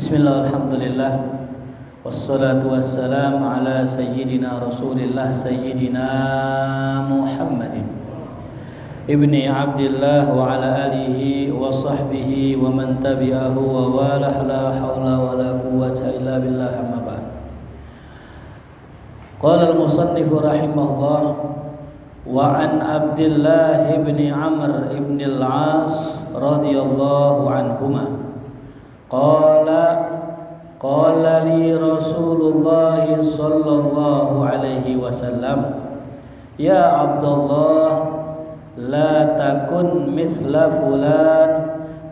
Bismillah, alhamdulillah, wassalatu wassalamu ala sayyidina rasulillah sayyidina Muhammadin ibni Abdillah wa ala alihi wa sahbihi wa man tabi'ahu wa walah, la hawla wa la quwwata illa billah, amma ba'd. Qala al-musannif rahimahullah wa an Abdillah ibni Amr ibn al-As radhiyallahu anhuma qala li Rasulullah sallallahu alaihi wasallam ya Abdullah la takun mithla fulan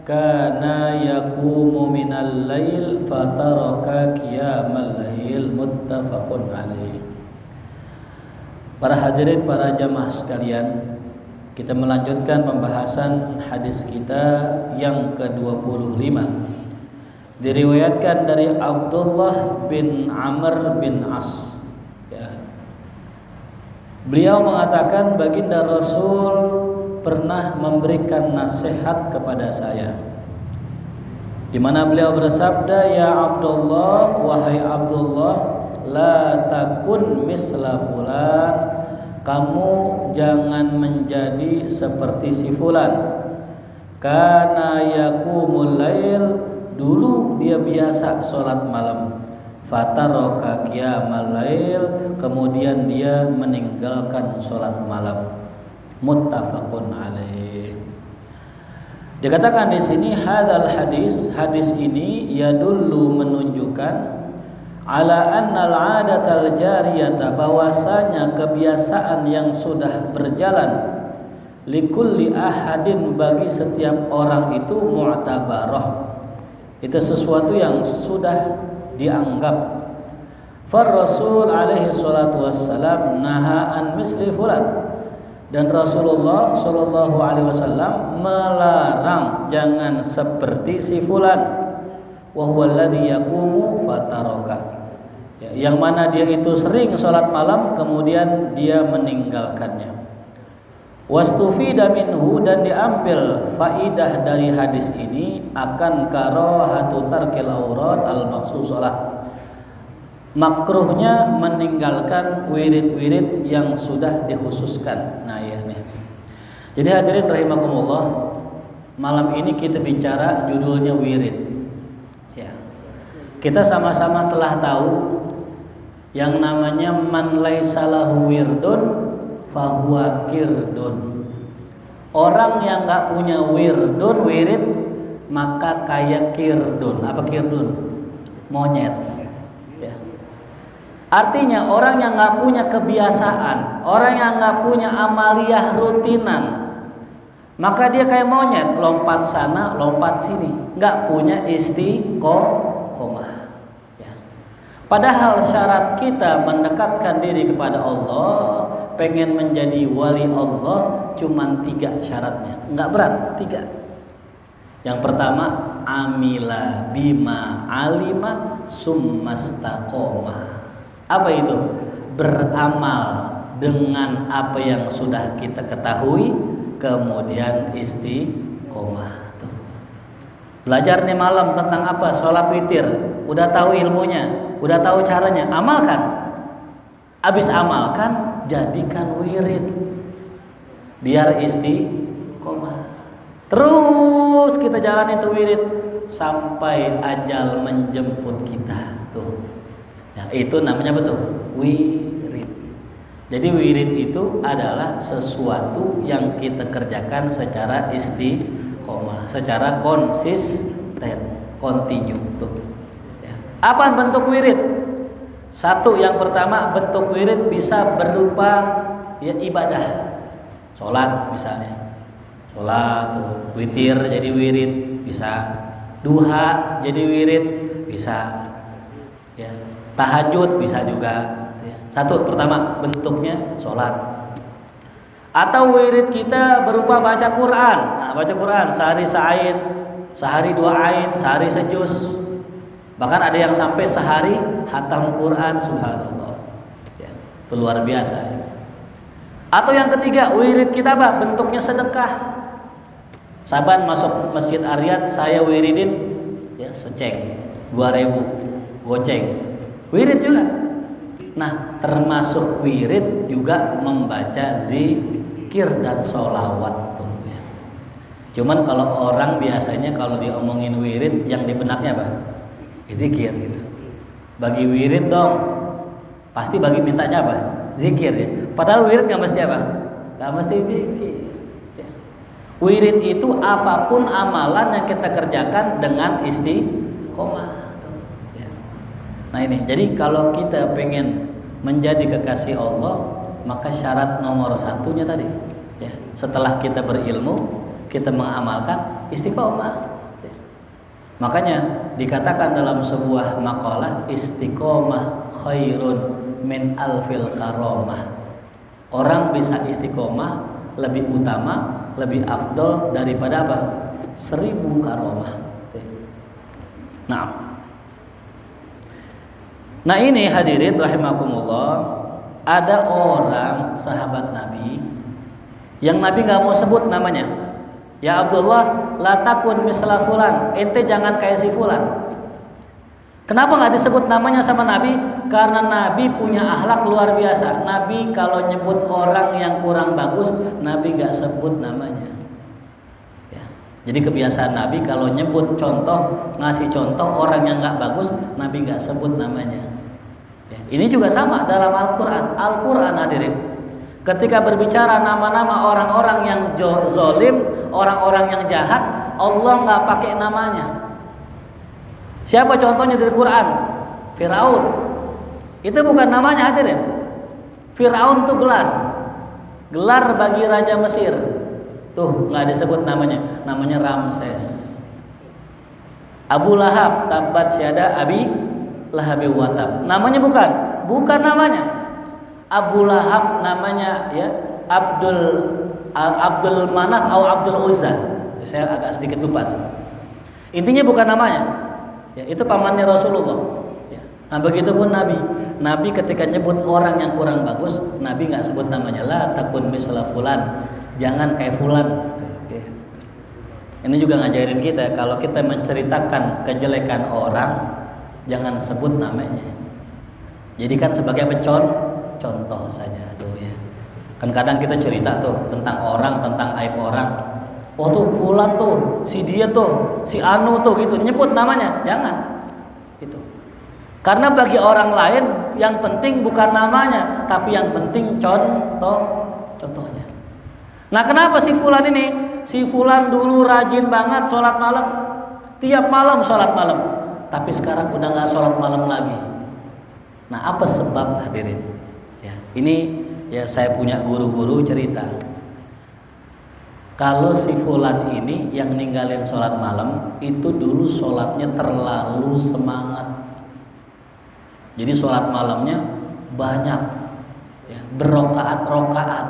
kana yaqumu minal lail fataraka qiyamal lail, muttafaqun alaih. Para hadirin, para jamaah sekalian, kita melanjutkan pembahasan hadis kita yang ke-25. Diriwayatkan dari Abdullah bin Amr bin As. Ya. Beliau mengatakan baginda Rasul pernah memberikan nasihat kepada saya, di mana beliau bersabda, ya Abdullah, wahai Abdullah, la takun misla fulan, kamu jangan menjadi seperti si fulan. Kana yaqumul lail, dulu dia biasa sholat malam. Fataraka qiyamal lail, kemudian dia meninggalkan sholat malam. Muttafaqun alaih. Dikatakan di sini hadzal hadis ini yadullu, menunjukkan ala annal 'adatal jariyata, bahwasanya kebiasaan yang sudah berjalan, likulli ahadin, bagi setiap orang itu, mu'tabarah, itu sesuatu yang sudah dianggap. Far Rasul alaihi salatu wassalam naha an misli fulan, dan Rasulullah sallallahu alaihi wasallam melarang jangan seperti si fulan. Wa huwa alladhi yaqumu fataraka, yang mana dia itu sering sholat malam kemudian dia meninggalkannya. Wastufida minhu, dan diambil faidah dari hadis ini akan karahatu tarkil aurat al maksusalah, makruhnya meninggalkan wirid-wirid yang sudah dikhususkan. Nah ya nih. Jadi hadirin rahimakumullah, malam ini kita bicara judulnya wirid. Ya. Kita sama-sama telah tahu yang namanya man laisa lahu wirdun fahuwa kirdun. Orang yang nggak punya wirid, maka kayak kirdun. Apa kirdun? Monyet. Ya. Artinya orang yang nggak punya kebiasaan, orang yang nggak punya amaliyah rutinan, maka dia kayak monyet, lompat sana, lompat sini, nggak punya istiqomah. Ya. Padahal syarat kita mendekatkan diri kepada Allah, pengen menjadi wali Allah, cuman 3 syaratnya, nggak berat, 3. Yang pertama, amila bima alima summastaqomah. Apa itu? Beramal dengan apa yang sudah kita ketahui, kemudian istiqomah. Belajar nih malam tentang apa? Sholat witir, udah tahu ilmunya, udah tahu caranya, amalkan. Habis amalkan, jadikan wirid, biar istiqomah. Terus kita jalani itu wirid sampai ajal menjemput kita. Tuh, ya, itu namanya betul wirid. Jadi wirid itu adalah sesuatu yang kita kerjakan secara istiqomah, secara konsisten, kontinu. Tuh, ya. Apa bentuk wirid? Satu, yang pertama, bentuk wirid bisa berupa ya ibadah, sholat misalnya, sholat tuh, witir jadi wirid bisa, duha jadi wirid bisa, ya, tahajud bisa juga. Ya. Satu, pertama bentuknya sholat. Atau wirid kita berupa baca Quran. Nah, baca Quran sehari seain, sehari 2 ain, sehari sejuz. Bahkan ada yang sampai sehari hatam Quran, subhanallah. Ya, itu luar biasa. Ya. Atau yang ketiga, wirid kita apa? Bentuknya sedekah. Saban masuk Masjid Aryat, saya wiridin ya seceng. 2.000 goceng. Wirid juga. Nah, termasuk wirid juga membaca zikir dan sholawat tuh ya. Cuman kalau orang biasanya kalau diomongin wirid yang di benaknya apa? Zikir gitu. Bagi wirid dong, pasti bagi mintanya apa? Zikir ya. Padahal wirid nggak mesti apa? Nggak mesti zikir. Ya. Wirid itu apapun amalan yang kita kerjakan dengan istiqomah. Ya. Nah ini, jadi kalau kita pengen menjadi kekasih Allah, maka syarat nomor satunya tadi, ya, setelah kita berilmu, kita mengamalkan istiqomah. Ya. Makanya dikatakan dalam sebuah makalah, istiqomah khairun min alfil karomah. Orang bisa istiqomah lebih utama, lebih afdol daripada apa? 1000 karomah. Nah ini hadirin rahimakumullah, ada orang sahabat Nabi yang Nabi nggak mau sebut namanya. Ya Abdullah, la takun misla fulan, ente jangan kayak si fulan. Kenapa nggak disebut namanya sama Nabi? Karena Nabi punya akhlak luar biasa. Nabi kalau nyebut orang yang kurang bagus, Nabi nggak sebut namanya. Ya. Jadi kebiasaan Nabi kalau nyebut contoh, ngasih contoh orang yang nggak bagus, Nabi nggak sebut namanya. Ya. Ini juga sama dalam Al-Quran. Al-Quran hadirin, ketika berbicara nama-nama orang-orang yang zolim, orang-orang yang jahat, Allah nggak pakai namanya. Siapa contohnya dari Quran? Firaun. Itu bukan namanya hadirin. Firaun itu gelar bagi raja Mesir. Tuh nggak disebut namanya. Namanya Ramses. Abu Lahab, tabat syada abi lahabi watab. Namanya bukan namanya. Abu Lahab namanya ya Abdul Manaf atau Abdul Uzza. Saya agak sedikit lupa. Intinya bukan namanya. Ya, itu pamannya Rasulullah. Ya. Nah begitupun Nabi ketika nyebut orang yang kurang bagus, Nabi nggak sebut namanya. La takun misla fulan, jangan kayak fulan. Ya. Ini juga ngajarin kita kalau kita menceritakan kejelekan orang, jangan sebut namanya. Jadikan sebagai contoh saja tuh ya. Kan kadang kita cerita tuh tentang orang, tentang aib orang. Oh tuh fulan tuh, si dia tuh, si Anu tuh gitu, nyebut namanya, jangan. Gitu. Karena bagi orang lain yang penting bukan namanya, tapi yang penting contohnya. Nah, kenapa si fulan ini? Si fulan dulu rajin banget sholat malam. Tiap malam sholat malam. Tapi sekarang udah nggak sholat malam lagi. Nah, apa sebab hadirin? Ya, ini ya saya punya guru-guru cerita. Kalau si fulan ini yang ninggalin sholat malam, itu dulu sholatnya terlalu semangat. Jadi sholat malamnya banyak, ya, berokaat-rokaat.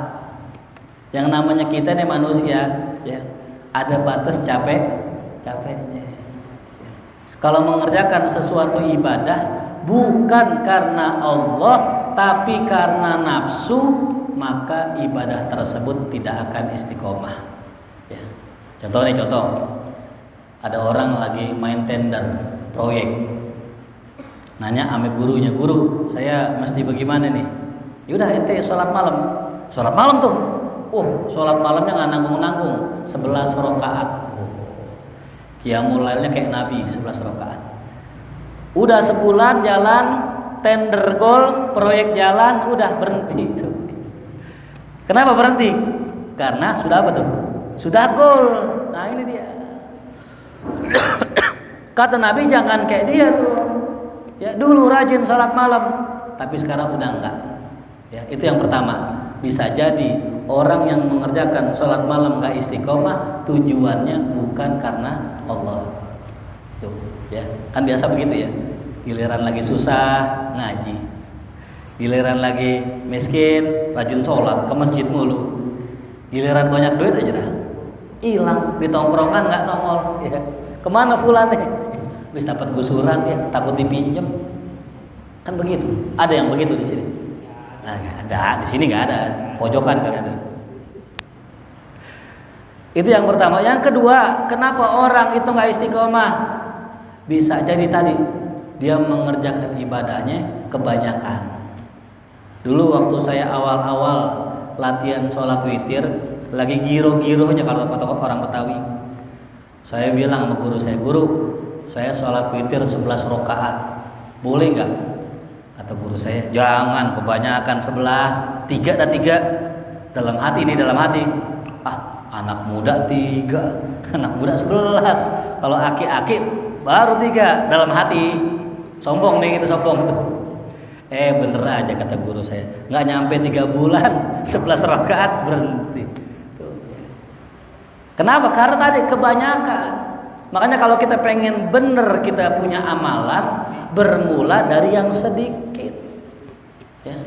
Yang namanya kita nih manusia, ya, ada batas capeknya. Kalau mengerjakan sesuatu ibadah bukan karena Allah tapi karena nafsu, maka ibadah tersebut tidak akan istiqomah. Ya. Contoh, ada orang lagi main tender proyek, nanya ame gurunya, guru saya mesti bagaimana nih? Yaudah ente sholat malam tuh. Sholat malamnya nggak nanggung 11 rakaat. Qiyamul lailnya kayak Nabi 11 rakaat. Udah sebulan jalan, tender gol, proyek jalan, udah berhenti tuh. Kenapa berhenti? Karena sudah apa tuh? Sudah gol. Nah ini dia. Kata Nabi jangan kayak dia tuh. Ya dulu rajin sholat malam, tapi sekarang udah enggak. Ya itu yang pertama. Bisa jadi orang yang mengerjakan sholat malam enggak istiqomah, tujuannya bukan karena Allah. Tuh, ya kan biasa begitu ya. Giliran lagi susah ngaji, giliran lagi miskin rajin sholat ke masjid mulu, giliran banyak duit aja dah hilang di tongkrongan nggak nongol. Ya. Kemana fulan nih? Bis dapat gusuran dia takut dipinjem. Kan begitu. Ada yang begitu di sini? Nah, nggak ada. Di sini nggak ada. Pojokan kan ada. Itu yang pertama. Yang kedua, kenapa orang itu nggak istiqomah? Bisa jadi tadi dia mengerjakan ibadahnya kebanyakan. Dulu waktu saya awal-awal latihan sholat witir, lagi giro-gironya kalau kata orang Betawi, saya bilang sama guru saya, "Guru, saya sholat witir 11 rakaat, boleh nggak?" Kata guru saya, "Jangan kebanyakan 11, 3 dan 3." Dalam hati ini, dalam hati, anak muda 3, anak muda 11, kalau aki-aki baru 3. Dalam hati sombong nih, gitu, sombong tuh. Bener aja kata guru saya, nggak nyampe 3 bulan 11 rakaat berhenti tuh. Kenapa? Karena tadi kebanyakan. Makanya kalau kita pengen bener kita punya amalan, bermula dari yang sedikit ya.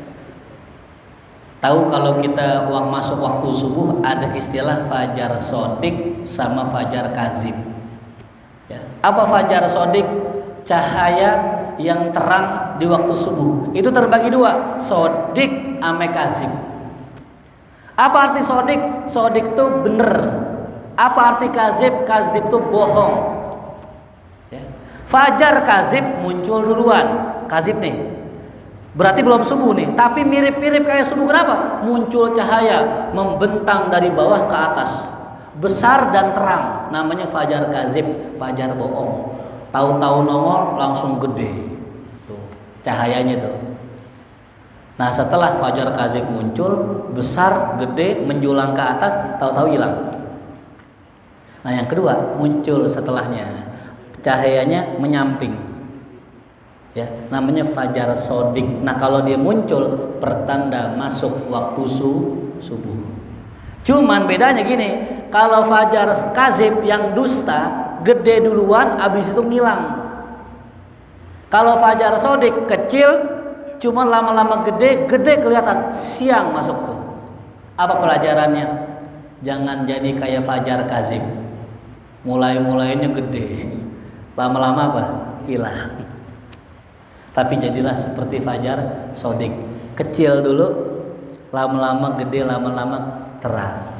Tahu kalau kita masuk waktu subuh ada istilah fajar sodik sama fajar kazib ya. Apa fajar sodik? Cahaya yang terang di waktu subuh. Itu terbagi 2, sodik ame kazib. Apa arti sodik? Sodik itu bener. Apa arti kazib? Kazib itu bohong ya. Fajar kazib muncul duluan. Kazib nih berarti belum subuh nih, tapi mirip-mirip kayak subuh. Kenapa? Muncul cahaya membentang dari bawah ke atas, besar dan terang, namanya fajar kazib, fajar bohong. Tahu-tahu nongol langsung gede tuh cahayanya tuh. Nah setelah fajar kazib muncul besar gede menjulang ke atas, tahu-tahu hilang. Nah yang kedua muncul setelahnya, cahayanya menyamping ya, namanya fajar sodik. Nah kalau dia muncul pertanda masuk waktu subuh. Cuman bedanya gini, kalau fajar kazib yang dusta gede duluan, abis itu ngilang. Kalau fajar sodik kecil, cuma lama-lama gede kelihatan, siang masuk tuh. Apa pelajarannya? Jangan jadi kayak fajar kazib. Mulai-mulainya gede, lama-lama apa? Hilang. Tapi jadilah seperti fajar sodik, kecil dulu, lama-lama gede, lama-lama terang.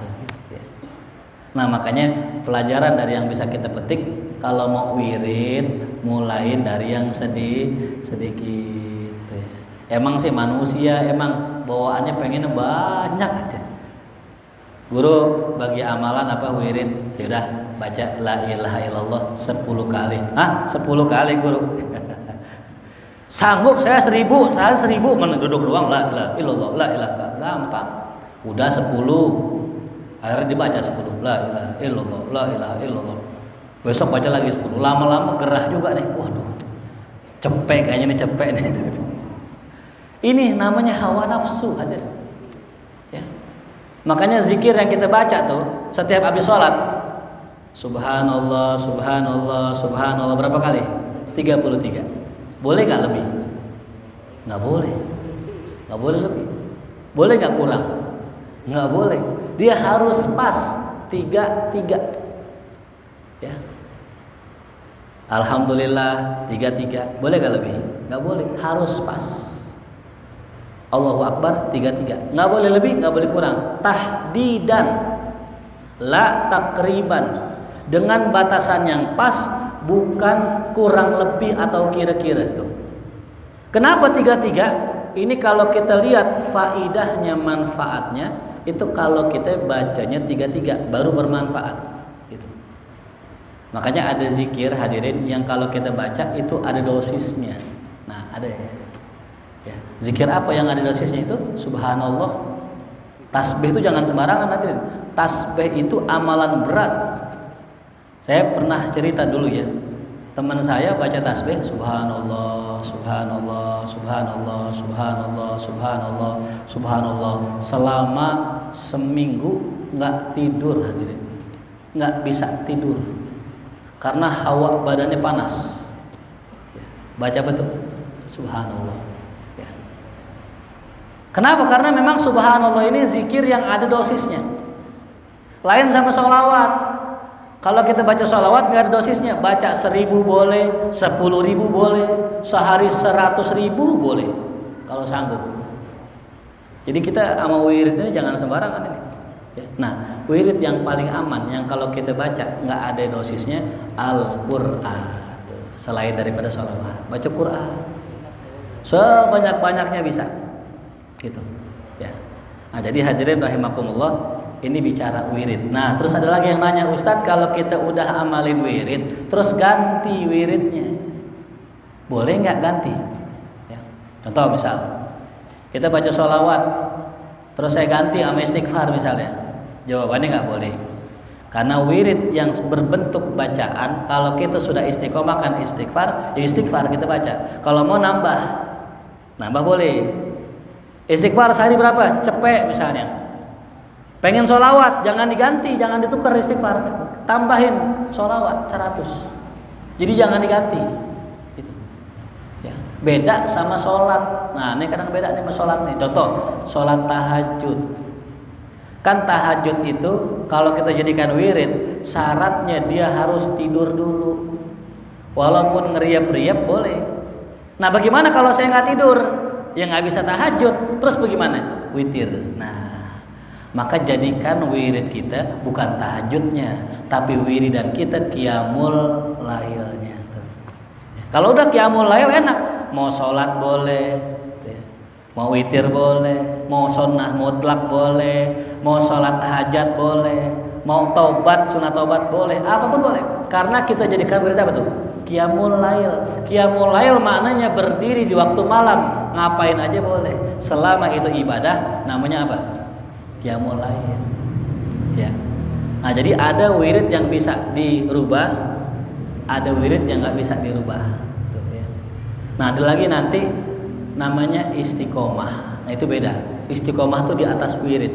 Nah makanya pelajaran dari yang bisa kita petik, kalau mau wirid mulain dari yang sedikit. Emang sih manusia emang bawaannya pengennya banyak aja. Guru bagi amalan apa wirid? Yaudah baca la ilaha illallah 10 kali. 10 kali guru. Sanggup saya 1000, mana duduk doang la ilaha illallah, la ilaha, gampang. Udah 10. Akhirnya dibaca 10, la ilaha illallah, la ilaha illallah. Besok baca lagi 10. Lama-lama gerah juga nih. Waduh. Cepet kayaknya nih, cepet nih. Ini namanya hawa nafsu aja. Ya. Makanya zikir yang kita baca tuh setiap habis sholat, subhanallah, subhanallah, subhanallah, berapa kali? 33. Boleh gak lebih? Gak boleh. Gak boleh lebih. Boleh gak kurang? Gak boleh. Dia harus pas 3. Ya. Alhamdulillah 33. Boleh gak lebih? Gak boleh. Harus pas. Allahu Akbar 33. Gak boleh lebih, gak boleh kurang. Tahdidan, la takriban, dengan batasan yang pas, bukan kurang lebih atau kira-kira tuh. Kenapa 33? Ini kalau kita lihat faidahnya, manfaatnya itu kalau kita bacanya 33 baru bermanfaat gitu. Makanya ada zikir hadirin yang kalau kita baca itu ada dosisnya. Nah ada ya. Zikir apa yang ada dosisnya itu? Subhanallah. Tasbih itu jangan sembarangan hadirin. Tasbih itu amalan berat. Saya pernah cerita dulu ya, teman saya baca tasbih subhanallah, subhanallah, subhanallah, subhanallah, subhanallah, subhanallah selama seminggu nggak tidur hadirin, nggak bisa tidur karena hawa badannya panas. Baca betul subhanallah. Ya. Kenapa? Karena memang subhanallah ini zikir yang ada dosisnya. Lain sama sholawat. Kalau kita baca sholawat nggak ada dosisnya. Baca 1000 boleh, 10.000 boleh, sehari 100.000 boleh kalau sanggup. Jadi kita sama wiridnya jangan sembarangan ini. Nah, wirid yang paling aman yang kalau kita baca nggak ada dosisnya Al-Quran. selain daripada sholawat, baca Quran sebanyak-banyaknya bisa, gitu. Ya. Nah, jadi hadirin rahimakumullah, ini bicara wirid. Nah, terus ada lagi yang nanya, Ustadz, kalau kita udah amalin wirid, terus ganti wiridnya, boleh nggak ganti? Ya. Contoh misal, kita baca sholawat, terus saya ganti sama istighfar misalnya, jawabannya nggak boleh. Karena wirid yang berbentuk bacaan, kalau kita sudah istiqomah kan istighfar, ya istighfar kita baca. Kalau mau nambah boleh. Istighfar sehari berapa? Cepet misalnya. Pengen sholawat, jangan diganti, jangan ditukar istighfar, tambahin sholawat 100. Jadi jangan diganti. Gitu. Ya. Beda sama sholat. Nah, ini kadang beda nih sama sholat nih. Contoh, sholat tahajud. Kan tahajud itu kalau kita jadikan wirid, syaratnya dia harus tidur dulu. Walaupun ngeriap-riap boleh. Nah, bagaimana kalau saya nggak tidur? Ya nggak bisa tahajud. Terus bagaimana? Witir. Nah, maka jadikan wirid kita bukan tahajudnya, tapi wiridan kita qiyamul lailnya. Kalau udah qiyamul lail enak, mau sholat boleh, mau witir boleh, mau sunnah mutlak boleh, mau sholat hajat boleh, mau taubat sunat taubat boleh, apapun boleh. Karena kita jadikan wirid apa tuh? Qiyamul lail. Qiyamul lail maknanya berdiri di waktu malam, ngapain aja boleh, selama itu ibadah, namanya apa? Qiyamul lail. Ya. Nah, jadi ada wirid yang bisa dirubah, ada wirid yang nggak bisa dirubah. Tuh, ya. Nah, ada lagi nanti namanya istiqomah. Nah, itu beda. Istiqomah tuh di atas wirid.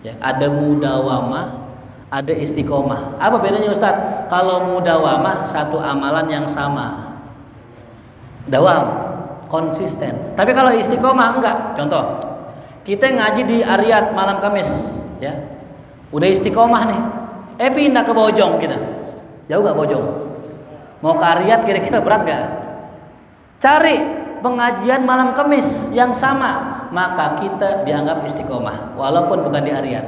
Ya, ada mudawamah, ada istiqomah. Apa bedanya Ustadz? Kalau mudawamah satu amalan yang sama, dawam, konsisten. Tapi kalau istiqomah enggak. Contoh, kita ngaji di Ariyat malam Kamis, ya, udah istiqomah nih. Pindah ke Bojong kita, jauh gak Bojong? Mau ke Ariyat kira-kira berat gak? Cari pengajian malam Kamis yang sama, maka kita dianggap istiqomah, walaupun bukan di Ariyat.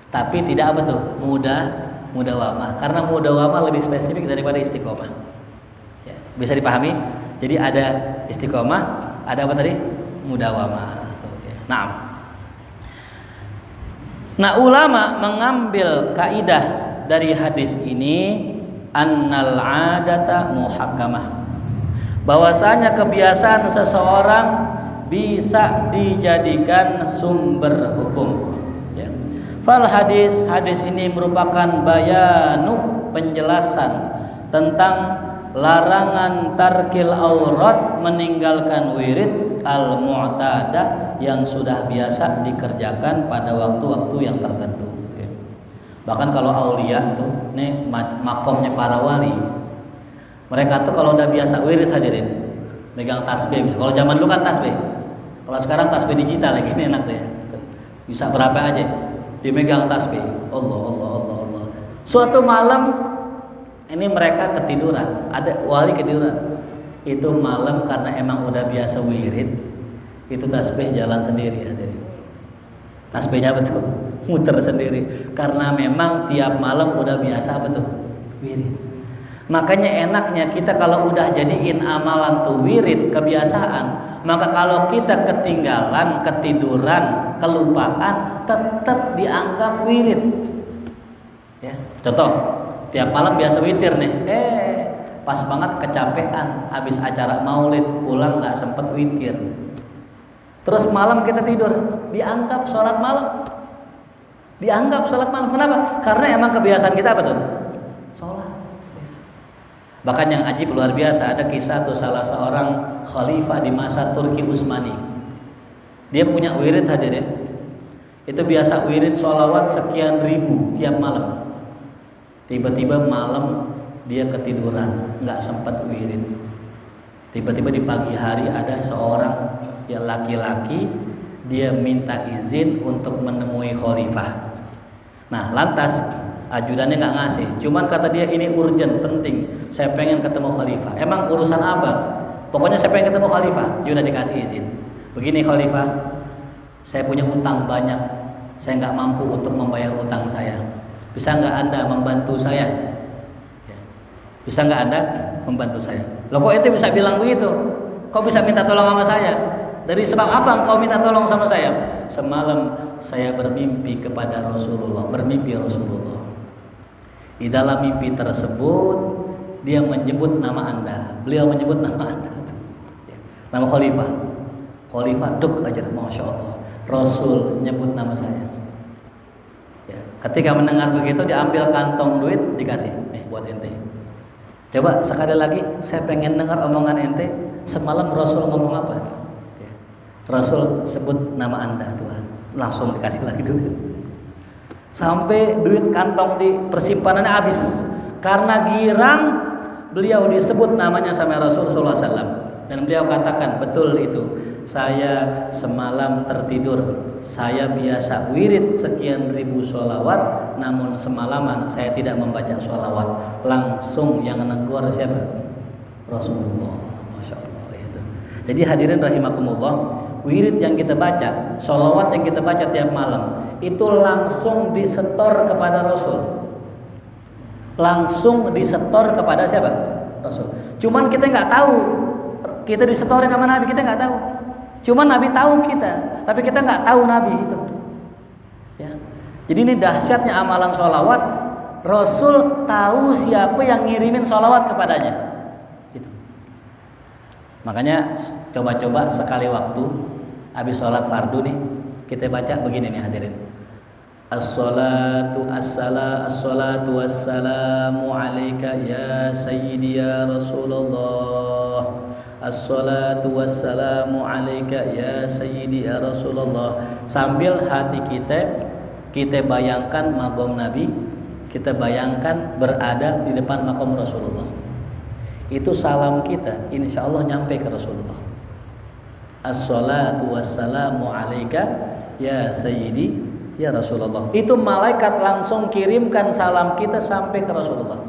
Tapi tidak apa tuh? Mudawamah. Karena mudawamah lebih spesifik daripada istiqomah. Ya, bisa dipahami? Jadi ada istiqomah, ada apa tadi? Mudawamah. Nah, ulama mengambil kaidah dari hadis ini, annal adata muhakkamah. Bahwasanya kebiasaan seseorang bisa dijadikan sumber hukum. Fal hadis ini merupakan bayanu, penjelasan tentang larangan tarkil aurat, meninggalkan wirid al-mu'tadah yang sudah biasa dikerjakan pada waktu-waktu yang tertentu. Bahkan kalau aulia tuh, nih makomnya para wali, mereka tuh kalau udah biasa wirid hadirin, megang tasbih. Kalau zaman dulu kan tasbih, kalau sekarang tasbih digital lagi, ini enak tuh ya, bisa berapa aja dimegang tasbih. Allah. Suatu malam ini mereka ketiduran, ada wali ketiduran. Itu malam karena emang udah biasa wirid, itu tasbih jalan sendiri hadirin. Tasbihnya betul muter sendiri karena memang tiap malam udah biasa betul wirid. Makanya enaknya kita kalau udah jadiin amalan tuh wirid, kebiasaan, maka kalau kita ketinggalan, ketiduran, kelupaan, tetap dianggap wirid. Ya, contoh, tiap malam biasa witir nih, pas banget kecapean, habis acara maulid, pulang nggak sempet witir. Terus malam kita tidur, dianggap sholat malam. Kenapa? Karena emang kebiasaan kita apa tuh? Sholat. Bahkan yang ajib luar biasa, ada kisah tuh salah seorang khalifah di masa Turki Utsmani. Dia punya wirid hadirin. Itu biasa wirid sholawat sekian ribu tiap malam. Tiba-tiba malam dia ketiduran, nggak sempat wirid. Tiba-tiba di pagi hari ada seorang yang laki-laki, dia minta izin untuk menemui khalifah. Nah, lantas ajudannya nggak ngasih, cuman kata dia ini urgent, penting, saya pengen ketemu khalifah. Emang urusan apa? Pokoknya saya pengen ketemu khalifah. Dia udah dikasih izin. Begini khalifah, saya punya utang banyak, saya nggak mampu untuk membayar utang saya. Bisa nggak Anda membantu saya? Ya. Bisa nggak Anda membantu saya? Loh kok ente bisa bilang begitu? Kok bisa minta tolong sama saya? Dari sebab apa engkau minta tolong sama saya? Semalam saya bermimpi kepada Rasulullah, bermimpi Rasulullah. Di dalam mimpi tersebut dia menyebut nama Anda. Beliau menyebut nama Anda. Nama Khalifah. Khalifah duk aja, Masya Allah. Rasul nyebut nama saya. Ya. Ketika mendengar begitu diambil kantong duit dikasih. Nih buat ente. Coba sekali lagi, saya pengen dengar omongan ente. Semalam Rasul ngomong apa? Ya. Rasul sebut nama Anda Tuhan. Langsung dikasih lagi duit. Sampai duit kantong di persimpanannya habis. Karena girang beliau disebut namanya sama Rasul sallallahu alaihi wasallam. Dan beliau katakan, betul itu. Saya semalam tertidur. Saya biasa wirid sekian ribu sholawat. Namun semalaman saya tidak membaca sholawat. Langsung yang menegur siapa? Rasulullah. Masya Allah itu. Jadi hadirin rahimakumullah, wirid yang kita baca, sholawat yang kita baca tiap malam, itu langsung disetor kepada Rasul. Langsung disetor kepada siapa? Rasul. Cuman kita nggak tahu. Kita disetorin sama Nabi, kita nggak tahu. Cuman Nabi tahu kita, tapi kita nggak tahu Nabi itu. Ya. Jadi ini dahsyatnya amalan sholawat. Rasul tahu siapa yang ngirimin sholawat kepadanya. Gitu. Makanya coba-coba sekali waktu habis sholat fardu nih, kita baca begini nih hadirin. As-salatu wassalamu alaika ya sayyidi ya Rasulullah. As-salatu wassalamu alaika ya sayyidi ya Rasulullah. Sambil hati kita bayangkan maqam Nabi, kita bayangkan berada di depan maqam Rasulullah. Itu salam kita insyaallah nyampe ke Rasulullah. As-salatu wassalamu alaika ya sayyidi ya Rasulullah. Itu malaikat langsung kirimkan salam kita sampai ke Rasulullah.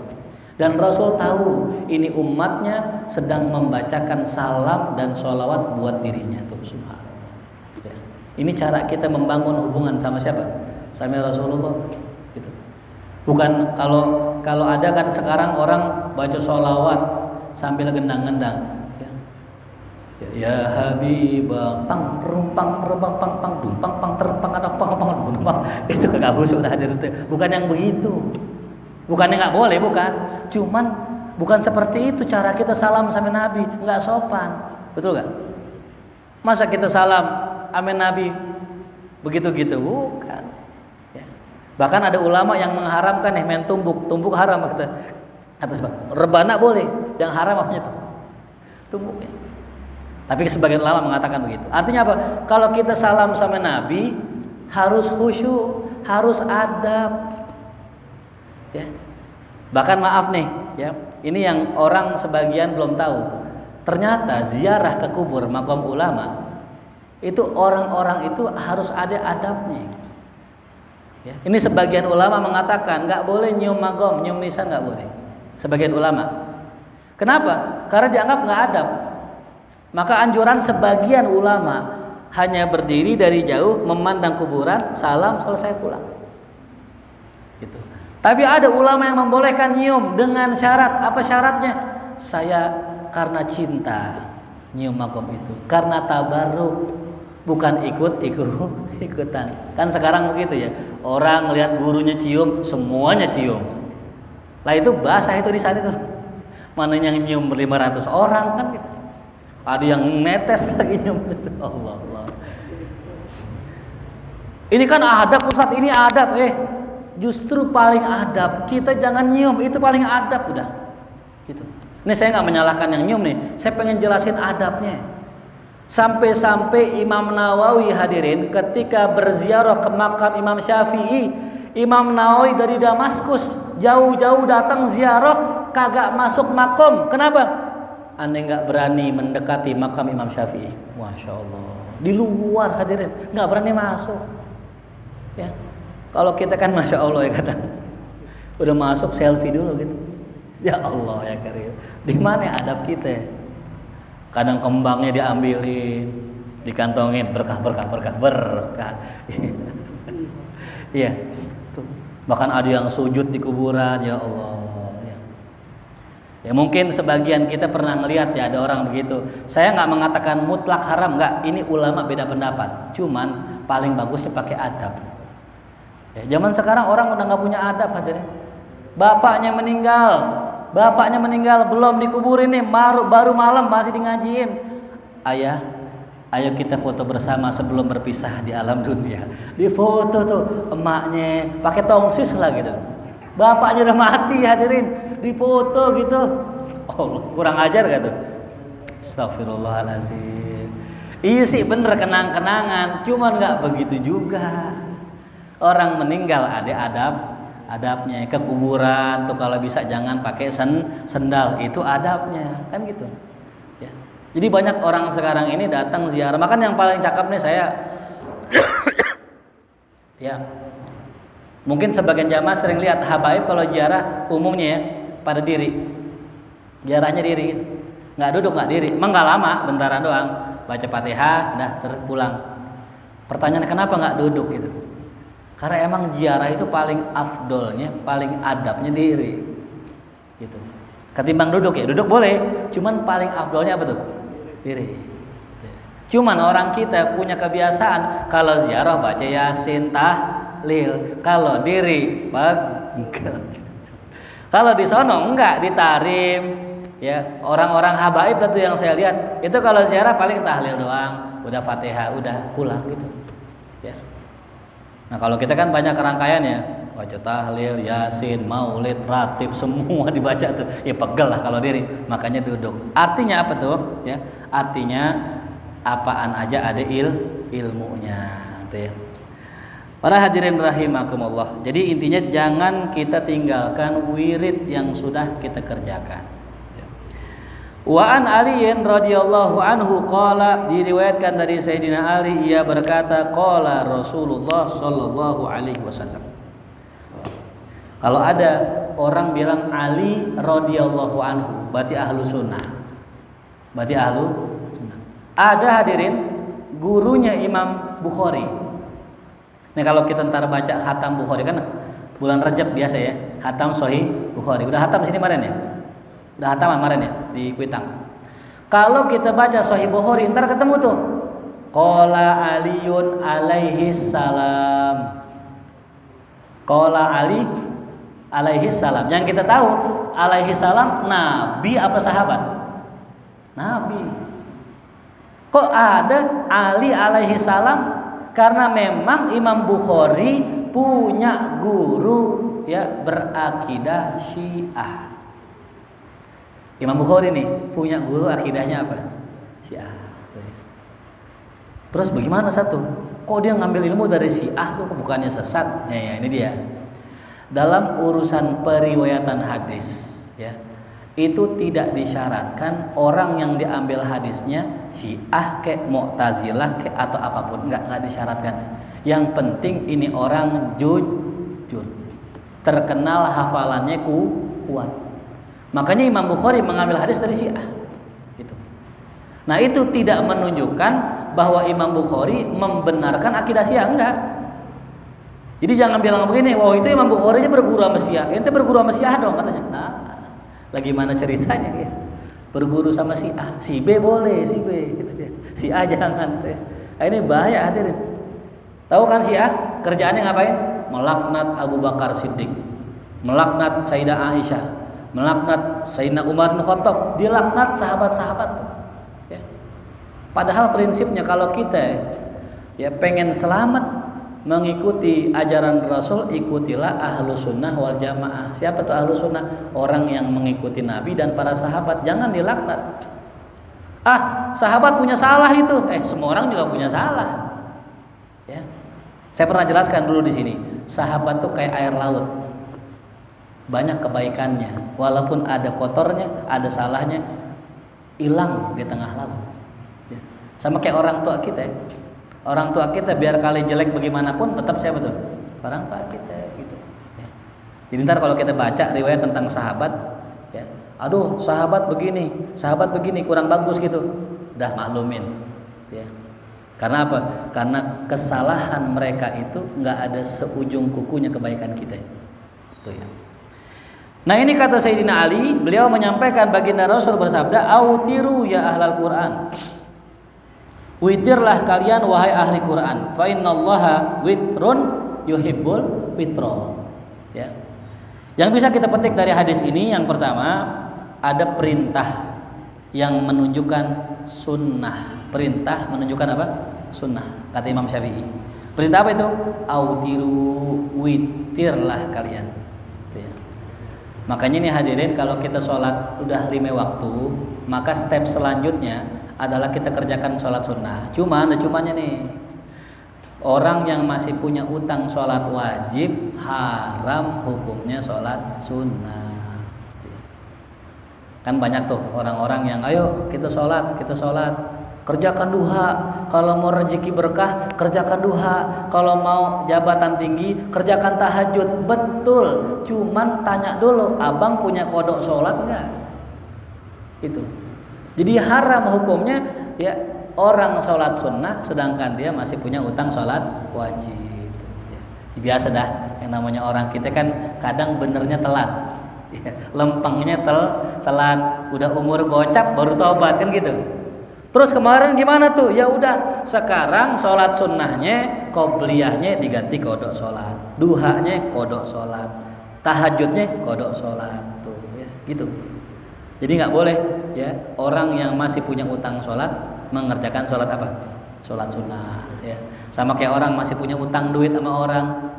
Dan Rasul tahu ini umatnya sedang membacakan salam dan sholawat buat dirinya. Tuh, subhanallah. Ya. Ini cara kita membangun hubungan sama siapa? Sama Rasulullah. Gitu. Bukan kalau ada kan sekarang orang baca sholawat sambil gendang-gendang. Ya Habibah, pang terumpang terbang pang pang dumpang pang terumpang ada pang pang dumpang. Itu kagak khusyuk dah hadir itu. Bukan yang begitu. Bukannya nggak boleh, bukan. Cuman bukan seperti itu cara kita salam sama Nabi, nggak sopan, betul nggak? Masa kita salam sama Nabi begitu-gitu, bukan. Ya. Bahkan ada ulama yang mengharamkan main tumbuk haram kata atas rebana boleh, yang haram apanya tuh tumbuknya. Tapi sebagian ulama mengatakan begitu. Artinya apa? Kalau kita salam sama Nabi harus khusyuk, harus adab. Ya. Bahkan maaf nih, ya. Ini yang orang sebagian belum tahu. Ternyata ziarah ke kubur maqam ulama itu orang-orang itu harus ada adabnya. Ya. Ini sebagian ulama mengatakan nggak boleh nyium maqam, nyium nisan nggak boleh. Sebagian ulama. Kenapa? Karena dianggap nggak adab. Maka anjuran sebagian ulama hanya berdiri dari jauh memandang kuburan, salam, selesai pulang. Gitu. Tapi ada ulama yang membolehkan nyium dengan syarat. Apa syaratnya? Saya karena cinta nyium maqam itu, karena tabarruk, bukan ikutan. Kan sekarang begitu ya. Orang lihat gurunya cium, semuanya cium. Lah itu basah itu di sana itu. Mana yang nyium 500 orang kan gitu. Ada yang netes lagi nyium itu. Allah. Ini kan adab Ustaz, ini adab. Justru paling adab kita jangan nyium, itu paling adab udah. Gitu. Ini saya nggak menyalahkan yang nyium nih, saya pengen jelasin adabnya. Sampai-sampai Imam Nawawi hadirin ketika berziarah ke makam Imam Syafi'i, Imam Nawawi dari Damaskus jauh-jauh datang ziarah kagak masuk makom. Kenapa? Aneh nggak berani mendekati makam Imam Syafi'i. Masya Allah. Di luar hadirin nggak berani masuk. Ya. Kalau kita kan Masya Allah ya kadang udah masuk selfie dulu gitu. Ya Allah ya Karim. Di mana adab kita? Kadang kembangnya diambilin, dikantongin berkah. Iya. Bahkan ada yang sujud di kuburan, ya Allah. Ya. Ya mungkin sebagian kita pernah ngelihat ya ada orang begitu. Saya nggak mengatakan mutlak haram, nggak. Ini ulama beda pendapat. Cuman paling bagusnya pakai adab. Ya, zaman sekarang orang udah nggak punya adab hadirin. Bapaknya meninggal belum dikuburin nih, baru malam masih di ngajiin. Ayah, ayo kita foto bersama sebelum berpisah di alam dunia. Di foto tuh emaknya pakai tongsis lah gitu. Bapaknya udah mati hadirin, dipoto gitu. Allah, kurang ajar gak tuh? Astagfirullahaladzim. Iya sih bener kenang-kenangan, cuman gak begitu juga. Orang meninggal ada adabnya. Ke kuburan tuh kalau bisa jangan pakai sendal, itu adabnya, kan gitu. Ya. Jadi banyak orang sekarang ini datang ziarah. Makan yang paling cakep nih saya ya. Mungkin sebagian jamaah sering lihat habaib kalau ziarah umumnya ya pada diri. Ziarahnya diri gitu. Nggak duduk, nggak diri. Emang nggak lama, bentaran doang. Baca Fatihah, dah terus pulang. Pertanyaan kenapa nggak duduk gitu? Karena emang ziarah itu paling afdolnya, paling adabnya diri. Gitu. Ketimbang duduk ya, duduk boleh. Cuman paling afdolnya apa tuh? Diri. Cuman orang kita punya kebiasaan kalau ziarah baca Yasin, tahlil, kalau diri pegel. Kalau di sono enggak, ditarim ya. Orang-orang habaib itu yang saya lihat, itu kalau ziarah paling tahlil doang, udah Fatihah, udah pulang gitu. Ya. Nah, kalau kita kan banyak rangkaian ya, baca tahlil, Yasin, Maulid, Ratib semua dibaca tuh. Ya pegel lah kalau diri, makanya duduk. Artinya apa tuh? Ya, artinya apaan aja ada ilmunya gitu ya. Para hadirin rahimakumullah. Jadi intinya jangan kita tinggalkan wirid yang sudah kita kerjakan. Wa an Aliin radhiyallahu anhu qala, diriwayatkan dari Sayyidina Ali ia berkata qala Rasulullah sallallahu alaihi wasallam. Kalau ada orang bilang Ali radhiyallahu anhu, berarti ahlu sunnah. Berarti ahlu sunnah. Ada hadirin gurunya Imam Bukhari. Nah kalau kita ntar baca khatam Bukhari kan bulan Rajab biasa ya, khatam Sahih Bukhari. Udah khatam sini kemarin ya? Udah khatam kemarin ya di Kuitang. Kalau kita baca Sahih Bukhari ntar ketemu tuh qala Aliyun alaihi salam. Qala Ali alaihi salam. Yang kita tahu alaihi salam nabi apa sahabat? Nabi. Kok ada Ali alaihi salam? Karena memang Imam Bukhari punya guru ya berakidah Syiah. Imam Bukhari nih punya guru akidahnya apa? Syiah. Terus bagaimana satu? Kok dia ngambil ilmu dari Syiah tuh bukannya sesat? Ya ini dia. Dalam urusan periwayatan hadis ya, itu tidak disyaratkan orang yang diambil hadisnya Syiah kek, Mu'tazilah kek atau apapun, enggak disyaratkan. Yang penting ini orang jujur, terkenal hafalannya kuat. Makanya Imam Bukhari mengambil hadis dari Syiah. Gitu. Nah itu tidak menunjukkan bahwa Imam Bukhari membenarkan akidah Syiah, enggak. Jadi jangan bilang begini, wah itu Imam Bukhari aja berguru sama Syiah, ente berguru sama Syiah dong katanya. Nah, lagi mana ceritanya ya? Berguru sama si A, si B boleh, si B gitu ya. Si A jangan. Nah, ini bahaya hadirin. Tahu kan si A kerjaannya ngapain? Melaknat Abu Bakar Siddiq, melaknat Sayyidah Aisyah, melaknat Sayyidina Umar bin Khattab, dia laknat sahabat-sahabat tuh. Ya. Padahal prinsipnya kalau kita ya pengen selamat mengikuti ajaran Rasul, ikutilah ahlu sunnah wal jamaah. Siapa tuh ahlu sunnah? Orang yang mengikuti Nabi dan para sahabat. Jangan dilaknat. Sahabat punya salah itu. Semua orang juga punya salah. Ya. Saya pernah jelaskan dulu di sini. Sahabat tuh kayak air laut. Banyak kebaikannya. Walaupun ada kotornya, ada salahnya, hilang di tengah laut. Ya. Sama kayak orang tua kita ya. Orang tua kita biar kali jelek bagaimanapun tetap siapa tuh? Orang tua kita gitu. Ya. Jadi ntar kalau kita baca riwayat tentang sahabat, ya, aduh sahabat begini kurang bagus gitu, udah maklumin. Ya. Karena apa? Karena kesalahan mereka itu nggak ada seujung kukunya kebaikan kita. Tuh ya. Nah ini kata Sayyidina Ali, beliau menyampaikan baginda Rasul bersabda, "Autiru ya ahlal Quran." Witirlah kalian wahai ahli Quran. Fa innallaha witrun yuhibbul witro. Ya. Yang bisa kita petik dari hadis ini yang pertama, ada perintah yang menunjukkan sunnah. Perintah menunjukkan apa? Sunnah. Kata Imam Syafi'i. Perintah apa itu? Autiru, witirlah kalian. Gitu ya. Makanya nih hadirin, kalau kita sholat udah 5 waktu, maka step selanjutnya adalah kita kerjakan sholat sunnah. Cumannya nih, orang yang masih punya utang sholat wajib, haram hukumnya sholat sunnah. Kan banyak tuh orang-orang yang ayo kita sholat, kerjakan duha. Kalau mau rezeki berkah, kerjakan duha. Kalau mau jabatan tinggi, kerjakan tahajud. Betul, cuman tanya dulu, abang punya kodok sholat nggak? Itu. Jadi haram hukumnya ya orang sholat sunnah sedangkan dia masih punya utang sholat wajib. Biasa dah, yang namanya orang kita kan kadang benernya telat, lempengnya telat, udah umur gocap baru taubat kan gitu. Terus kemarin gimana tuh? Ya udah, sekarang sholat sunnahnya, qobliyahnya diganti kodok sholat, duhanya kodok sholat, tahajudnya kodok sholat tuh, ya, gitu. Jadi nggak boleh ya orang yang masih punya utang sholat mengerjakan sholat apa? Sholat sunnah ya. Sama kayak orang masih punya utang duit sama orang,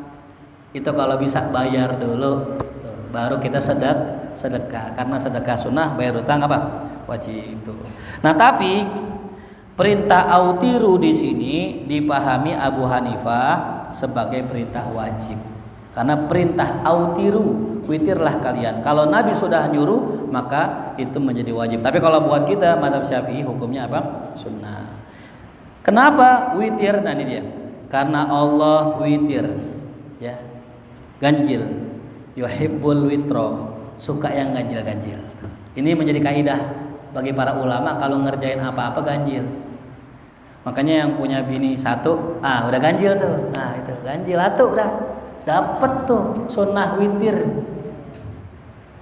itu kalau bisa bayar dulu baru kita sedekah. Karena sedekah sunnah, bayar utang apa? Wajib itu. Nah tapi perintah autiru di sini dipahami Abu Hanifah sebagai perintah wajib. Karena perintah autiru, witirlah kalian. Kalau Nabi sudah nyuruh, maka itu menjadi wajib. Tapi kalau buat kita madzhab Syafi'i hukumnya apa? Sunnah. Kenapa witir? Nah ini dia. Karena Allah witir, ya, ganjil. Yuhibbul witro, suka yang ganjil-ganjil. Ini menjadi kaidah bagi para ulama kalau ngerjain apa-apa ganjil. Makanya yang punya bini satu, udah ganjil tuh. Nah itu ganjil satu udah. Dapat tuh sunnah witir.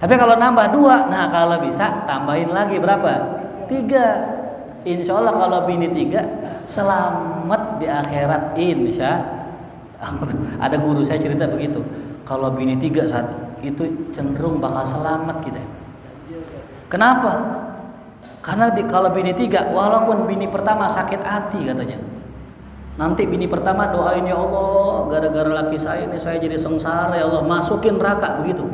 Tapi kalau nambah 2, nah kalau bisa tambahin lagi berapa? 3. Insya Allah kalau bini 3 selamat di akhirat, insya. Ada guru saya cerita begitu. Kalau bini 3 saat itu cenderung bakal selamat kita. Kenapa? Karena kalau bini 3, walaupun bini pertama sakit hati katanya. Nanti bini pertama doain, ya Allah, gara-gara laki saya ini saya jadi sengsara, ya Allah masukin neraka begitu.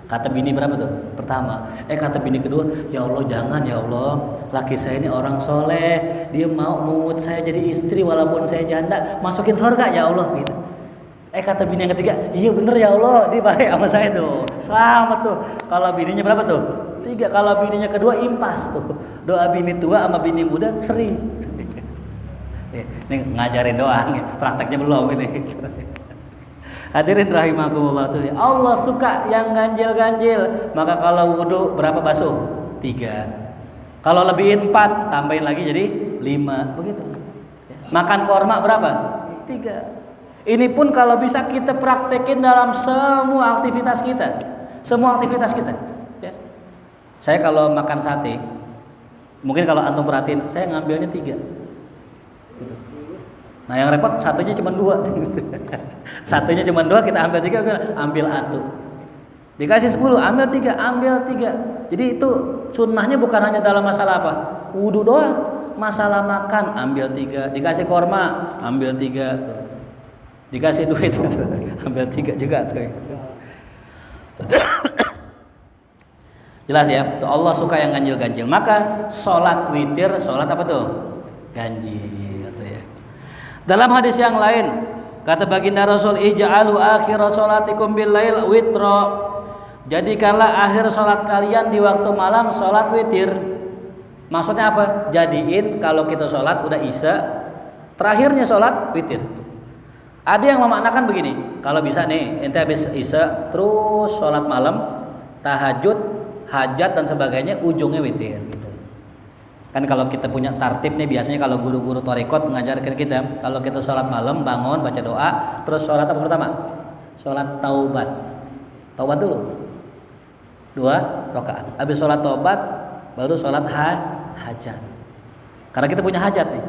Kata bini berapa tuh? Pertama. Kata bini kedua, ya Allah jangan ya Allah, laki saya ini orang soleh, dia mau mengut saya jadi istri walaupun saya janda, masukin surga ya Allah gitu. Kata bini yang ketiga, iya bener ya Allah, dia baik sama saya tuh, selamat tuh. Kalau bininya berapa tuh? 3. Kalau bininya kedua impas tuh, doa bini tua sama bini muda seri. Ini ngajarin doang, prakteknya belum ini. Hadirin rahimakumullah tuh. Allah suka yang ganjil-ganjil. Maka kalau wudu berapa basuh? 3. Kalau lebihin 4, tambahin lagi jadi 5, begitu. Makan korma berapa? 3. Ini pun kalau bisa kita praktekin dalam semua aktivitas kita. Ya. Saya kalau makan sate, mungkin kalau antum perhatiin, saya ngambilnya 3. Gitu. Nah yang repot satunya cuma 2. Satunya cuma 2, kita ambil 3, ambil 1. Dikasih 10, ambil 3. Jadi itu sunnahnya bukan hanya dalam masalah apa? Wudu doang. Masalah makan, ambil 3. Dikasih korma, ambil 3 tuh. Dikasih duit ambil 3 juga tuh. Jelas ya, tuh Allah suka yang ganjil-ganjil. Maka sholat witir, sholat apa tuh? Ganjil. Dalam hadis yang lain kata baginda Rasul, ij'alu akhir sholatikum bil lail witra. Jadikanlah akhir sholat kalian di waktu malam sholat witir. Maksudnya apa? Jadiin kalau kita sholat udah isya, terakhirnya sholat witir. Ada yang memaknakan begini, kalau bisa nih ente habis isya terus sholat malam, tahajud, hajat dan sebagainya, ujungnya witir gitu. Kan kalau kita punya tartib nih, biasanya kalau guru-guru thariqat mengajarkan kita, kalau kita sholat malam bangun baca doa, terus sholat apa pertama? Sholat taubat. Taubat dulu. 2 rakaat. Habis sholat taubat baru sholat hajat. Karena kita punya hajat nih.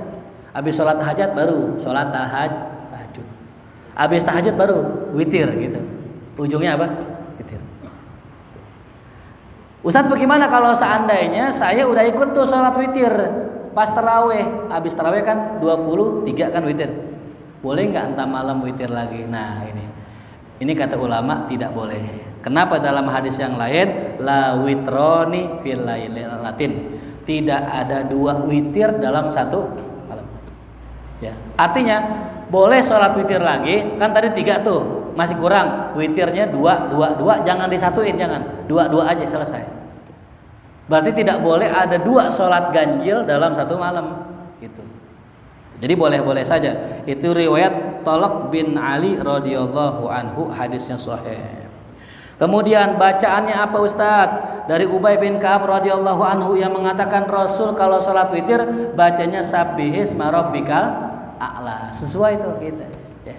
Habis sholat hajat baru sholat tahajud. Habis tahajud baru witir gitu. Ujungnya apa? Witir. Ustadz, bagaimana kalau seandainya saya udah ikut tuh sholat witir pas taraweh, habis taraweh kan 23 kan witir, boleh nggak entah malam witir lagi? Nah ini kata ulama tidak boleh. Kenapa? Dalam hadis yang lain, la witroni fil lailatin, tidak ada 2 witir dalam satu malam. Ya, artinya boleh sholat witir lagi, kan tadi 3 tuh masih kurang, witirnya 2, jangan disatuin, jangan 2 aja selesai. Berarti tidak boleh ada 2 sholat ganjil dalam satu malam gitu. Jadi boleh-boleh saja. Itu riwayat Tolok bin Ali radhiyallahu anhu, hadisnya sahih. Kemudian bacaannya apa Ustadz? Dari Ubay bin Ka'ab radhiyallahu anhu yang mengatakan Rasul kalau sholat witir bacanya sabbihisma rabbikal a'la. Sesuai itu kita. Ya.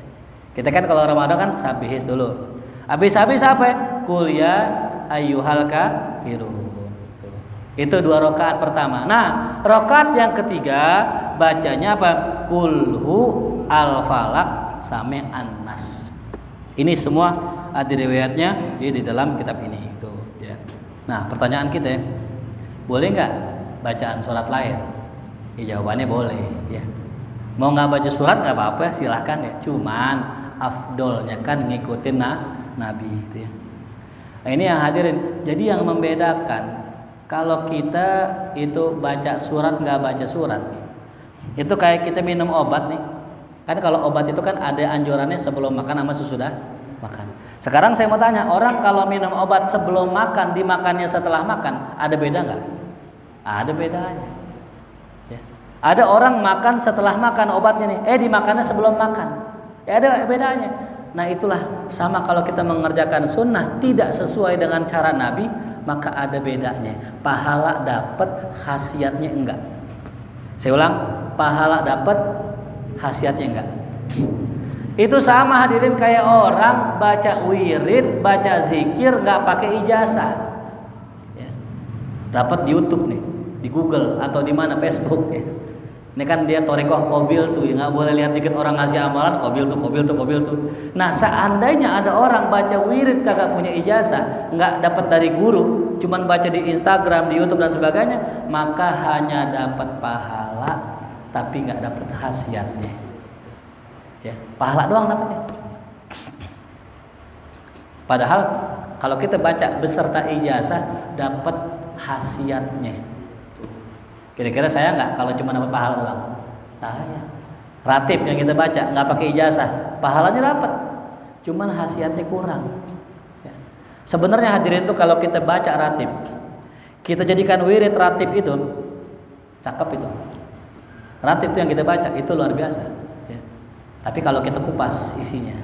Kita kan kalau Ramadan kan sabbihis dulu. Habis apa? Qul ya ayyuhal kafirun. Itu 2 rakaat pertama. Nah, rakaat yang ketiga bacanya apa? Kulhu al-falak sampai an-nas. Ini semua ada riwayatnya di dalam kitab ini itu. Ya. Nah, pertanyaan kita, boleh nggak bacaan surat lain? Ya, jawabannya boleh. Ya. Mau nggak baca surat nggak apa-apa, silahkan ya. Cuman afdolnya kan ngikutin Nabi itu ya. Nah, ini yang hadirin. Jadi yang membedakan kalau kita itu baca surat nggak baca surat, itu kayak kita minum obat nih. Kan kalau obat itu kan ada anjurannya sebelum makan sama sesudah makan. Sekarang saya mau tanya, orang kalau minum obat sebelum makan, dimakannya setelah makan, ada beda nggak? Ada bedanya. Ya. Ada orang makan setelah makan obatnya nih, dimakannya sebelum makan. Ya ada bedanya. Nah itulah sama kalau kita mengerjakan sunnah tidak sesuai dengan cara Nabi, maka ada bedanya. Pahala dapat, khasiatnya enggak. Saya ulang, pahala dapat, khasiatnya enggak. Itu sama hadirin kayak orang baca wirid, baca zikir nggak pakai ijazah. Ya. Dapat di YouTube nih, di Google atau di mana, Facebook ya. Ini kan dia torikoh kobil tuh, ya nggak boleh lihat dikit orang ngasih amalan kobil tuh. Nah seandainya ada orang baca wirid kagak punya ijazah, nggak dapat dari guru, cuman baca di Instagram, di YouTube dan sebagainya, maka hanya dapat pahala, tapi nggak dapat khasiatnya. Ya, pahala doang dapatnya. Padahal kalau kita baca beserta ijazah, dapat khasiatnya. Kira-kira saya nggak kalau cuma dapat pahala doang? Saya. Ratib yang kita baca nggak pakai ijazah, pahalanya dapat, cuman khasiatnya kurang. Ya. Sebenarnya hadirin tuh kalau kita baca ratib, kita jadikan wirid ratib itu, cakep itu. Ratib itu yang kita baca itu luar biasa. Ya. Tapi kalau kita kupas isinya,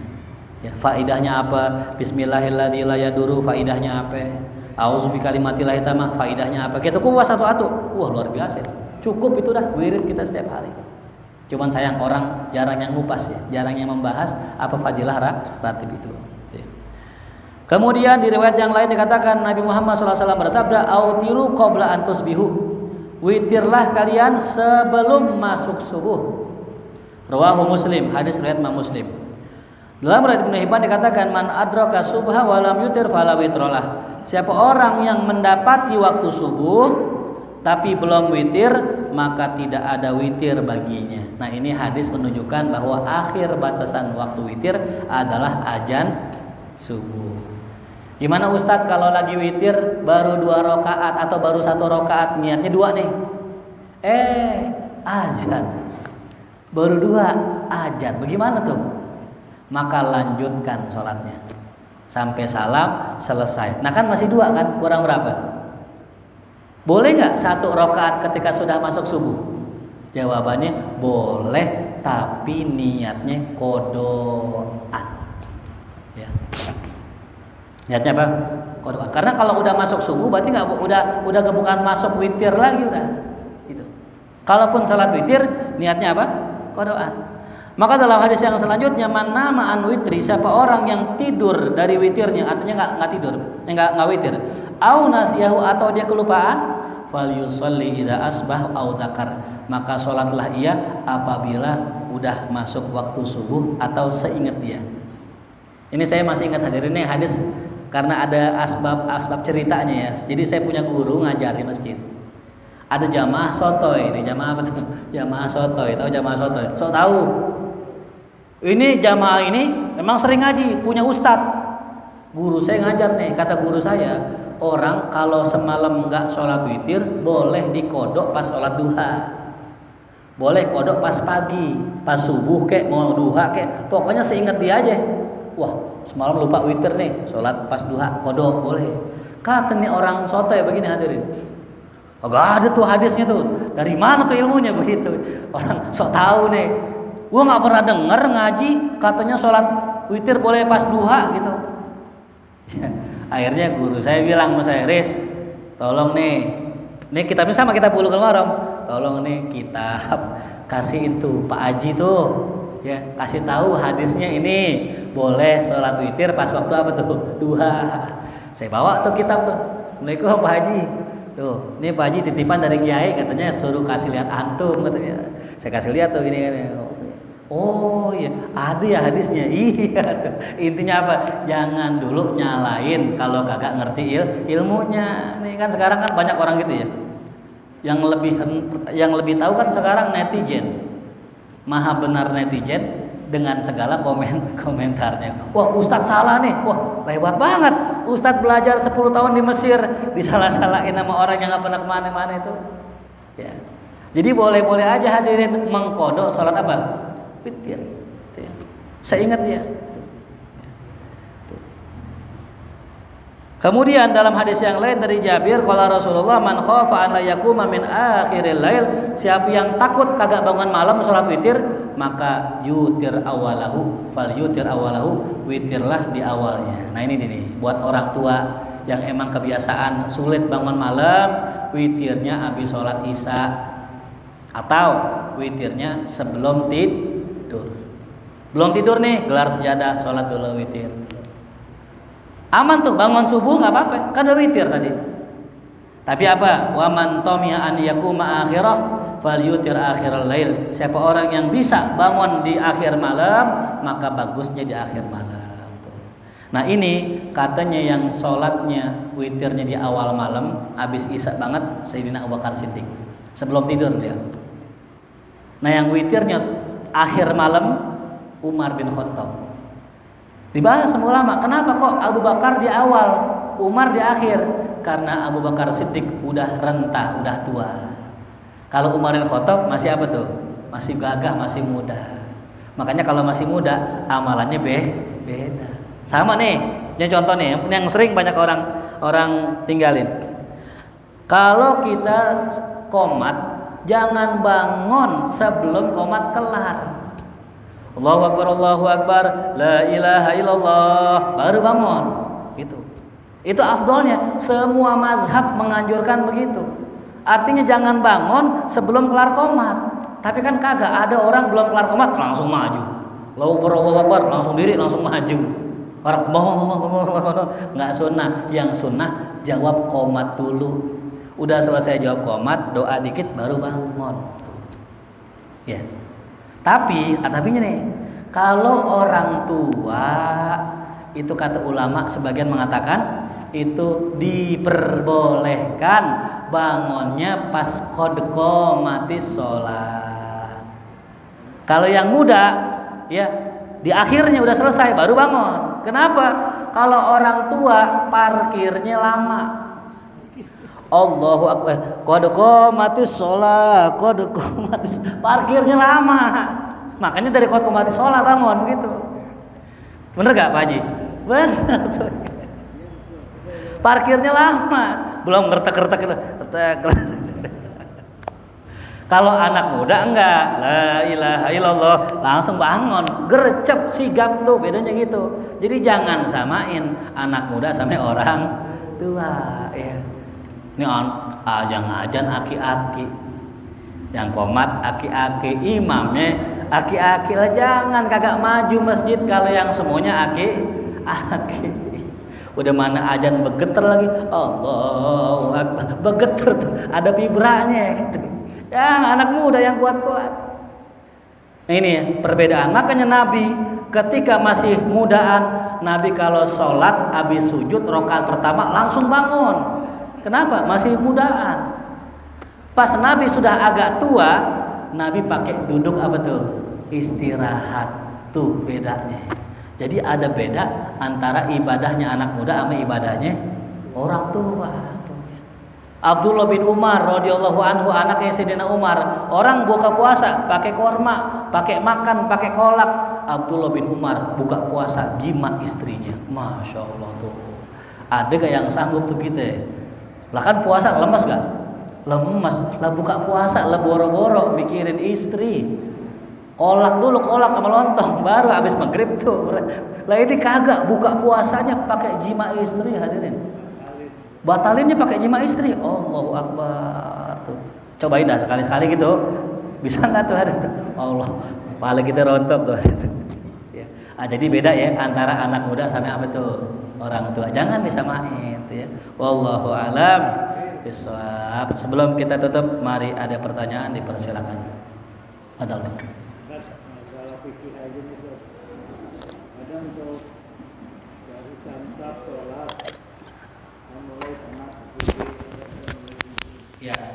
ya, faidahnya apa? Bismillahirrahmanirrahim. Faidahnya apa? A'udzu bikalimatillahi tamah, faidahnya apa? Kita kupas satu-satu. Wah, luar biasa itu. Cukup itu dah wirid kita setiap hari. Cuman sayang orang jarang yang ngupas ya, jarang yang membahas apa fadilah ratib itu. Kemudian di riwayat yang lain dikatakan Nabi Muhammad SAW bersabda, "Autiru qabla an tusbihu." Witirlah kalian sebelum masuk subuh. Rawahu Muslim, hadis riwayat Imam Muslim. Dalam riwayat Ibnu Hibban dikatakan, "Man adraka subha wa lam yutir fala witralah." Siapa orang yang mendapati waktu subuh tapi belum witir, maka tidak ada witir baginya. Nah, ini hadis menunjukkan bahwa akhir batasan waktu witir adalah azan subuh. Gimana Ustadz kalau lagi witir baru 2 rakaat atau baru 1 rakaat, niatnya 2 nih. Azan. Baru 2 azan. Bagaimana tuh? Maka lanjutkan sholatnya sampai salam selesai. Nah kan masih 2 kan, kurang berapa? Boleh nggak 1 rakaat ketika sudah masuk subuh? Jawabannya boleh, tapi niatnya qodaan. Ya. Niatnya apa? Qodaan. Karena kalau udah masuk subuh berarti nggak udah bukan masuk witir lagi udah. Gitu. Kalaupun salat witir niatnya apa? Qodaan. Maka dalam hadis yang selanjutnya, man nama an witri, siapa orang yang tidur dari witirnya, artinya nggak tidur, nggak witir, au nasiyahu atau dia kelupaan, falyusalli idza asbah au dzakar, maka salatlah ia apabila udah masuk waktu subuh atau seingat dia. Ini saya masih ingat hadirin nih hadis karena ada asbab ceritanya ya. Jadi saya punya guru ngajar di masjid. Ada jamaah sotoy, ini jamaah apa tuh? Jamaah sotoy, tahu jamaah sotoy? So tahu. Ini jamaah ini memang sering ngaji, punya ustadz. Guru saya ngajar nih, kata guru saya, orang kalau semalam nggak sholat witir boleh dikodok pas sholat duha, boleh kodok pas pagi, pas subuh kek, mau duha kek, pokoknya seingat dia aja. Wah, semalam lupa witir nih, sholat pas duha, kodok boleh. Kata nih orang sotoy begini hadirin. Gak ada tuh hadisnya tuh. Dari mana tuh ilmunya begitu? Orang sok tahu nih. Gua nggak pernah denger ngaji katanya sholat witir boleh pas duha gitu. Ya, akhirnya guru saya bilang sama saya, Riz, tolong nih kitabnya sama kitab Bulughul Maram, tolong nih kitab kasih itu Pak Haji tuh, ya kasih tahu hadisnya ini boleh sholat witir pas waktu apa tuh duha. Saya bawa tuh kitab tuh, Assalamualaikum Pak Haji, tuh ini Pak Haji titipan dari Kiai katanya suruh kasih lihat antum katanya. Saya kasih lihat tuh ini. Oh iya, ada ya hadisnya. Iya tuh. Intinya apa? Jangan dulu nyalain kalau kagak ngerti ilmunya. Nih kan sekarang kan banyak orang gitu ya. Yang lebih tahu kan sekarang netizen. Maha benar netizen dengan segala komentarnya. Wah, Ustadz salah nih. Wah, hebat banget. Ustadz belajar 10 tahun di Mesir disalah-salahin sama orang yang enggak pernah kemana-mana itu. Ya. Jadi boleh-boleh aja hadirin mengkodok salat apa? Witir. Saya ingat dia. Kemudian dalam hadis yang lain dari Jabir, qala Rasulullah, man khafa an la yakuma min akhiril lail, siapa yang takut kagak bangun malam salat witir, maka yutir awalahu, fal yutir awalahu, witirlah di awalnya. Nah ini nih buat orang tua yang emang kebiasaan sulit bangun malam, witirnya habis salat Isya atau witirnya sebelum tidur. Belum tidur nih, gelar sejadah, sholat dulu witir. Aman tuh, bangun subuh nggak apa-apa, kan udah witir tadi. Tapi apa? Wa man tamiya an yakuma akhirah falyutir akhiral lail. Siapa orang yang bisa bangun di akhir malam, maka bagusnya di akhir malam. Nah ini katanya yang sholatnya witirnya di awal malam, habis Isya banget, Sayyidina Abu Bakar Siddiq. Sebelum tidur dia. Nah yang witirnya akhir malam Umar bin Khattab. Dibahas sama ulama, kenapa kok Abu Bakar di awal, Umar di akhir? Karena Abu Bakar Siddiq udah renta, udah tua. Kalau Umar bin Khattab masih apa tuh? Masih gagah, masih muda. Makanya kalau masih muda amalannya beda. Sama nih, ini contoh nih yang sering banyak orang tinggalin. Kalau kita qomat, jangan bangun sebelum qomat kelar. Allahu Akbar, la ilaha illallah, baru bangun. Itu afdolnya. Semua mazhab menganjurkan begitu. Artinya jangan bangun sebelum kelar qomat. Tapi kan kagak, ada orang belum kelar qomat langsung maju. Allahu Akbar, langsung diri, langsung maju. Orang bangun, nggak sunnah. Yang sunnah jawab qomat dulu. Udah selesai jawab qomat, doa dikit baru bangun. Ya. Tapinya nih, kalau orang tua itu kata ulama sebagian mengatakan itu diperbolehkan bangunnya pas qad qomatis sholat. Kalau yang muda ya di akhirnya udah selesai baru bangun. Kenapa? Kalau orang tua parkirnya lama. Allahu Akbar, qad qomatis sholat, qad qomatis, parkirnya lama. Makanya dari qad qomatis sholat bangun begitu. Bener gak Pak Haji? Bener tuh. Parkirnya lama, belum ngertek. Kalau anak muda enggak, la ilaha illallah, langsung bangun, gercep, sigap tuh, bedanya gitu. Jadi jangan samain anak muda sama orang tua ya. Ini ajang-ajang aki-aki, yang qomat aki-aki, imamnya aki-aki lah, jangan kagak maju masjid kalau yang semuanya aki-aki. Udah mana azan begeter lagi, Allahu Akbar, begeter tuh, ada vibranya gitu. Ya anak muda yang kuat-kuat. Nah, ini ya, perbedaan. Makanya Nabi ketika masih mudaan, Nabi kalau sholat habis sujud rakaat pertama langsung bangun. Kenapa? Masih mudaan. Pas Nabi sudah agak tua, Nabi pakai duduk apa tuh? Istirahat. Tuh bedanya. Jadi ada beda antara ibadahnya anak muda sama ibadahnya orang tua. Abdullah bin Umar radhiyallahu anhu, anaknya Sayyidina Umar, orang buka puasa pakai korma, pakai makan, pakai kolak. Abdullah bin Umar buka puasa jima istrinya. Masya Allah tuh. Ada gak yang sanggup tuh kita? Lah kan puasa lemas gak? Lemas. Lah buka puasa lah boro-boro mikirin istri. Kolak dulu, kolak sama lontong, baru habis maghrib tuh. Lah ini kagak, buka puasanya pakai jima istri, hadirin. Batalinnya pakai jima istri. Allahu Akbar tuh. Cobain dah sekali-sekali gitu. Bisa nggak tuh hadirin? Allah, kepala kita rontok tuh. Ya. Jadi beda ya antara anak muda sama apa tuh orang tua. Jangan disamain tuh ya. Wallahu alam bishawab. Sebelum kita tutup, mari ada pertanyaan dipersilakan. Adal Bang. Fikih aja nih, ada untuk barisan sholat mulai tengah ya.